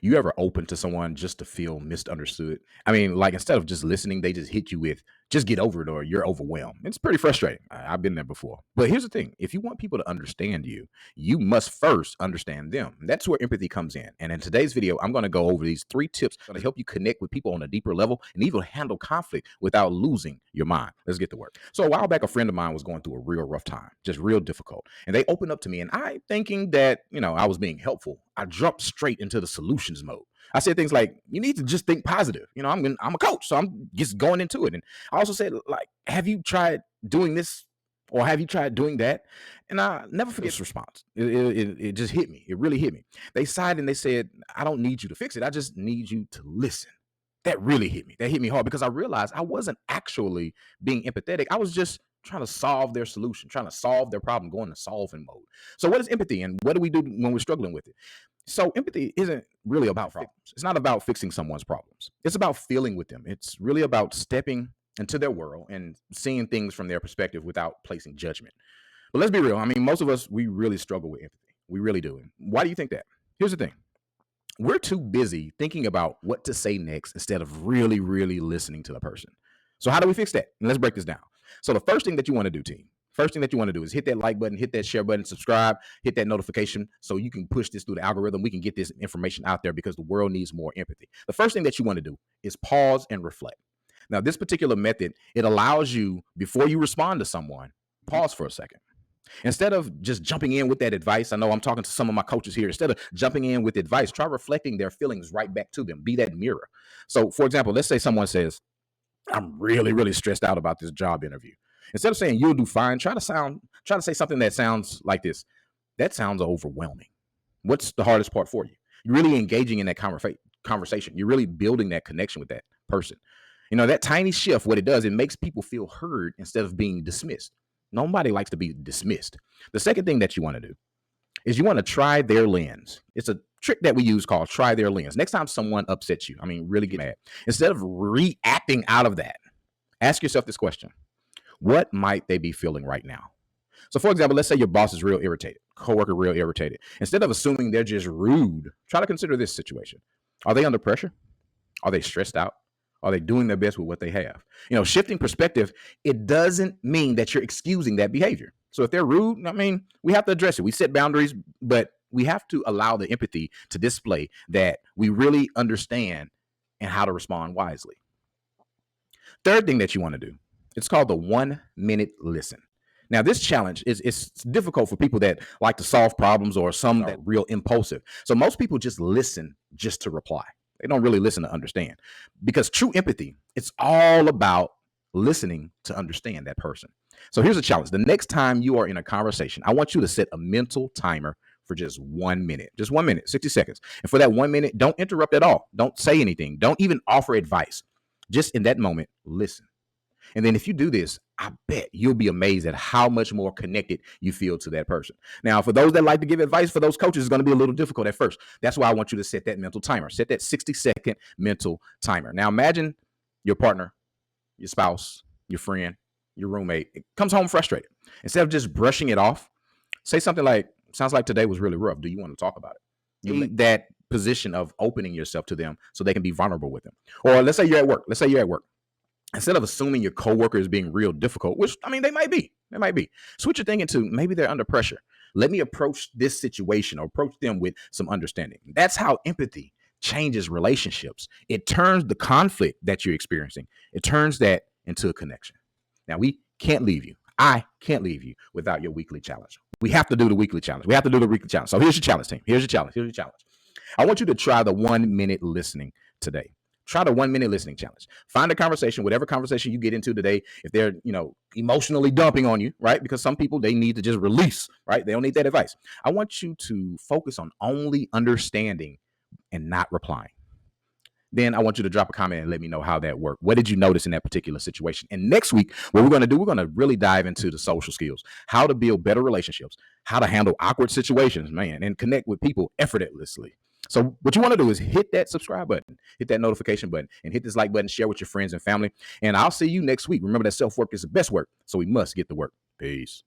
You ever open to someone just to feel misunderstood? I mean, like instead of just listening, they just hit you with, just get over it or you're overwhelmed. It's pretty frustrating. I've been there before. But here's the thing, if you want people to understand you, you must first understand them. That's where empathy comes in. And in today's video, I'm going to go over these 3 tips to help you connect with people on a deeper level and even handle conflict without losing your mind. Let's get to work. So a while back, a friend of mine was going through a real rough time, just real difficult. And they opened up to me, and I, thinking that, I was being helpful, I jumped straight into the solutions mode. I said things like, you need to just think positive. I'm a coach, so I'm just going into it. And I also said, like, have you tried doing this or have you tried doing that? And I never forget this response. It just hit me. It really hit me. They sighed and they said, I don't need you to fix it. I just need you to listen. That really hit me. That hit me hard because I realized I wasn't actually being empathetic. I was just trying to solve their solution, trying to solve their problem, going to solving mode. So what is empathy and what do we do when we're struggling with it? So empathy isn't really about problems. It's not about fixing someone's problems. It's about feeling with them. It's really about stepping into their world and seeing things from their perspective without placing judgment. But let's be real. I mean, most of us, we really struggle with empathy. We really do. And why do you think that? Here's the thing. We're too busy thinking about what to say next instead of really, really listening to the person. So how do we fix that? And let's break this down. So the first thing that you want to do, team, is hit that like button, hit that share button, subscribe, hit that notification so you can push this through the algorithm. We can get this information out there because the world needs more empathy. The first thing that you want to do is pause and reflect. Now, this particular method, it allows you, before you respond to someone, pause for a second. Instead of just jumping in with that advice, I know I'm talking to some of my coaches here. Instead of jumping in with advice, try reflecting their feelings right back to them. Be that mirror. So, for example, let's say someone says, I'm really, really stressed out about this job interview. Instead of saying you'll do fine, try to say something that sounds like this. That sounds overwhelming. What's the hardest part for you? You're really engaging in that conversation. You're really building that connection with that person. That tiny shift, what it does, it makes people feel heard instead of being dismissed. Nobody likes to be dismissed. The second thing that you want to do is you want to try their lens. It's a trick that we use called try their lens. Next time someone upsets you, really get mad, instead of reacting out of that, ask yourself this question. What might they be feeling right now? So for example, let's say your boss is real irritated, coworker real irritated. Instead of assuming they're just rude, try to consider this situation. Are they under pressure? Are they stressed out? Are they doing their best with what they have? Shifting perspective, it doesn't mean that you're excusing that behavior. So if they're rude, we have to address it. We set boundaries, but we have to allow the empathy to display that we really understand and how to respond wisely. Third thing that you want to do, it's called the 1-minute listen. Now, this challenge it's difficult for people that like to solve problems or some that are real impulsive. So most people just listen just to reply. They don't really listen to understand, because true empathy, it's all about listening to understand that person. So here's a challenge. The next time you are in a conversation, I want you to set a mental timer for just 1 minute, 60 seconds. And for that 1 minute, don't interrupt at all. Don't say anything. Don't even offer advice. Just in that moment, listen. And then if you do this, I bet you'll be amazed at how much more connected you feel to that person. Now, for those that like to give advice, for those coaches, it's going to be a little difficult at first. That's why I want you to set that mental timer. Set that 60-second mental timer. Now, imagine your partner, your spouse, your friend, your roommate, it comes home frustrated. Instead of just brushing it off, say something like, sounds like today was really rough. Do you want to talk about it? You make that position of opening yourself to them so they can be vulnerable with them. Or let's say you're at work. Instead of assuming your coworker is being real difficult, which, they might be. Switch your thinking to maybe they're under pressure. Let me approach this situation or approach them with some understanding. That's how empathy changes relationships. It turns the conflict that you're experiencing, it turns that into a connection. Now, we can't leave you. I can't leave you without your weekly challenge. We have to do the weekly challenge. So here's your challenge, team. Here's your challenge. I want you to try the 1-minute listening today. Try the 1-minute listening challenge. Find a conversation, whatever conversation you get into today. If they're, emotionally dumping on you, right? Because some people, they need to just release, right? They don't need that advice. I want you to focus on only understanding and not replying. Then I want you to drop a comment and let me know how that worked. What did you notice in that particular situation? And next week, what we're going to do, we're going to really dive into the social skills, how to build better relationships, how to handle awkward situations, and connect with people effortlessly. So what you want to do is hit that subscribe button, hit that notification button, and hit this like button, share with your friends and family. And I'll see you next week. Remember that self-work is the best work, so we must get to work. Peace.